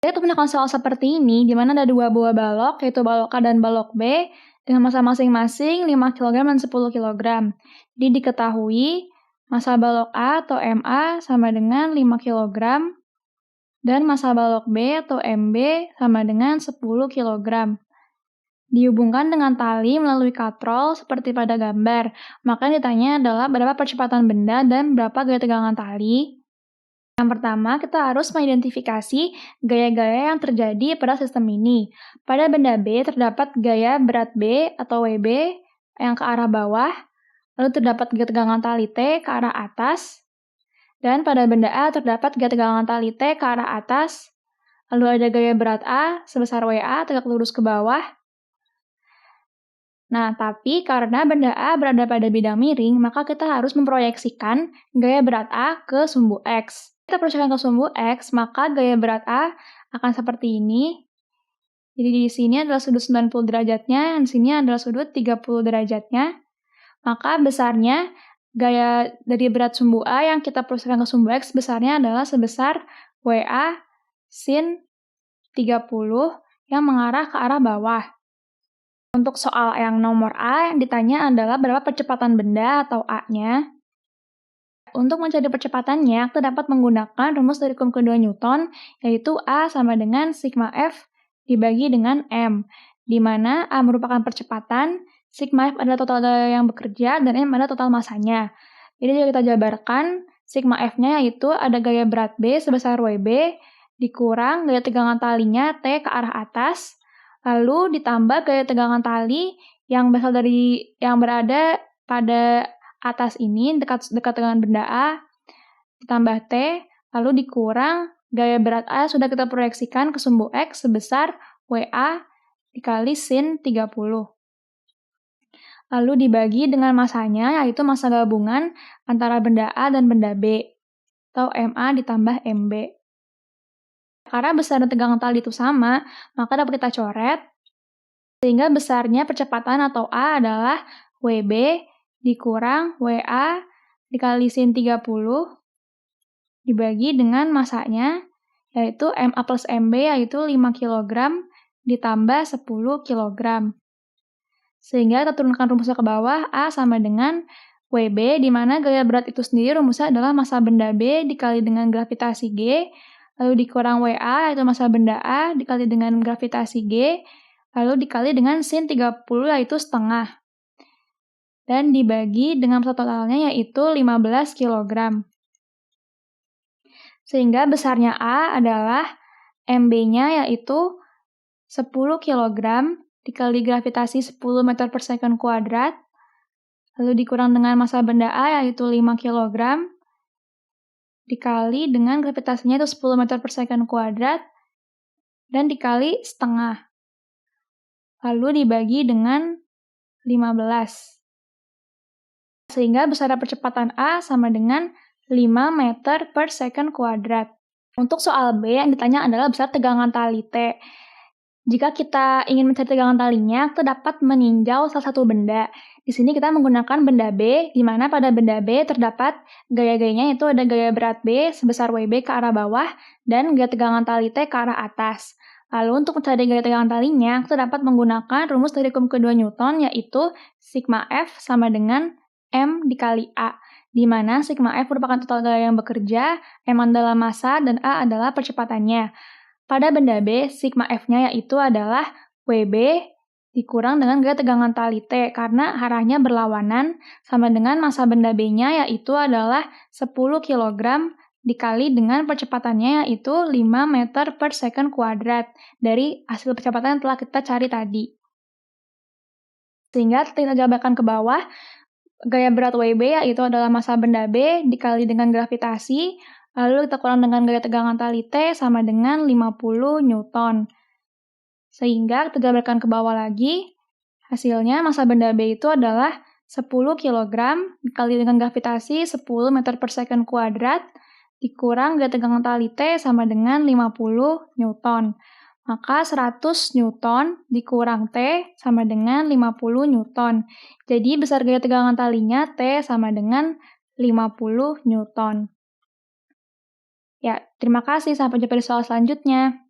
Jadi untuk menyelesaikan soal seperti ini, di mana ada dua buah balok, yaitu balok A dan balok B, dengan massa masing-masing 5 kg dan 10 kg. Jadi diketahui massa balok A atau MA sama dengan 5 kg, dan massa balok B atau MB sama dengan 10 kg. Dihubungkan dengan tali melalui katrol seperti pada gambar. Maka yang ditanya adalah berapa percepatan benda dan berapa gaya tegangan tali. Yang pertama, kita harus mengidentifikasi gaya-gaya yang terjadi pada sistem ini. Pada benda B terdapat gaya berat B atau WB yang ke arah bawah, lalu terdapat gaya tegangan tali T ke arah atas, dan pada benda A terdapat gaya tegangan tali T ke arah atas, lalu ada gaya berat A sebesar WA tegak lurus ke bawah. Nah, tapi karena benda A berada pada bidang miring, maka kita harus memproyeksikan gaya berat A ke sumbu X. Kita proyeksikan ke sumbu X, maka gaya berat A akan seperti ini. Jadi di sini adalah sudut 90 derajatnya, dan di sini adalah sudut 30 derajatnya. Maka besarnya gaya dari berat sumbu A yang kita proyeksikan ke sumbu X besarnya adalah sebesar WA sin 30 yang mengarah ke arah bawah. Untuk soal yang nomor A, yang ditanya adalah berapa percepatan benda atau A-nya. Untuk mencari percepatannya, kita dapat menggunakan rumus dari hukum kedua Newton, yaitu A sama dengan sigma F dibagi dengan M, di mana A merupakan percepatan, sigma F adalah total gaya yang bekerja, dan M adalah total masanya. Jadi jika kita jabarkan, sigma F-nya yaitu ada gaya berat B sebesar WB, dikurang gaya tegangan talinya T ke arah atas, lalu ditambah gaya tegangan tali yang berasal dari yang berada pada atas ini dekat dengan benda A, ditambah T, lalu dikurang gaya berat A sudah kita proyeksikan ke sumbu X sebesar WA dikali sin 30. Lalu dibagi dengan masanya, yaitu massa gabungan antara benda A dan benda B, atau MA ditambah MB. Karena besar dan tegangan tali itu sama, maka dapat kita coret, sehingga besarnya percepatan atau A adalah WB dikurang WA dikali sin 30 dibagi dengan masanya, yaitu MA plus MB yaitu 5 kg ditambah 10 kg. Sehingga kita turunkan rumusnya ke bawah, A sama dengan WB, di mana gaya berat itu sendiri rumusnya adalah massa benda B dikali dengan gravitasi G, lalu dikurang WA, yaitu massa benda A, dikali dengan gravitasi G, lalu dikali dengan sin 30, yaitu setengah. Dan dibagi dengan massa totalnya, yaitu 15 kg. Sehingga besarnya A adalah MB-nya, yaitu 10 kg, dikali gravitasi 10 meter per second kuadrat, lalu dikurang dengan massa benda A, yaitu 5 kg, dikali dengan gravitasinya itu 10 meter per second kuadrat, dan dikali setengah. Lalu dibagi dengan 15. Sehingga besar percepatan A sama dengan 5 meter per second kuadrat. Untuk soal B yang ditanya adalah besar tegangan tali T. Jika kita ingin mencari tegangan talinya, kita dapat meninjau salah satu benda. Di sini kita menggunakan benda B, di mana pada benda B terdapat gaya-gayanya itu ada gaya berat B sebesar WB ke arah bawah, dan gaya tegangan tali T ke arah atas. Lalu untuk mencari gaya tegangan talinya, kita dapat menggunakan rumus dari hukum kedua Newton, yaitu sigma F sama dengan M dikali A, di mana sigma F merupakan total gaya yang bekerja, M adalah massa, dan A adalah percepatannya. Pada benda B, sigma F-nya yaitu adalah WB dikurang dengan gaya tegangan tali T, karena arahnya berlawanan, sama dengan massa benda B-nya yaitu adalah 10 kg dikali dengan percepatannya yaitu 5 meter per second kuadrat dari hasil percepatan yang telah kita cari tadi. Sehingga kita jabarkan ke bawah, gaya berat WB yaitu adalah massa benda B dikali dengan gravitasi, lalu kita kurang dengan gaya tegangan tali T sama dengan 50 Newton. Sehingga kita jabarkan ke bawah lagi, hasilnya massa benda B itu adalah 10 kg dikali dengan gravitasi 10 meter per second kuadrat, dikurang gaya tegangan tali T sama dengan 50 Newton. Maka 100 Newton dikurang T sama dengan 50 Newton. Jadi besar gaya tegangan talinya T sama dengan 50 Newton. Ya, terima kasih. Sampai jumpa di soal selanjutnya.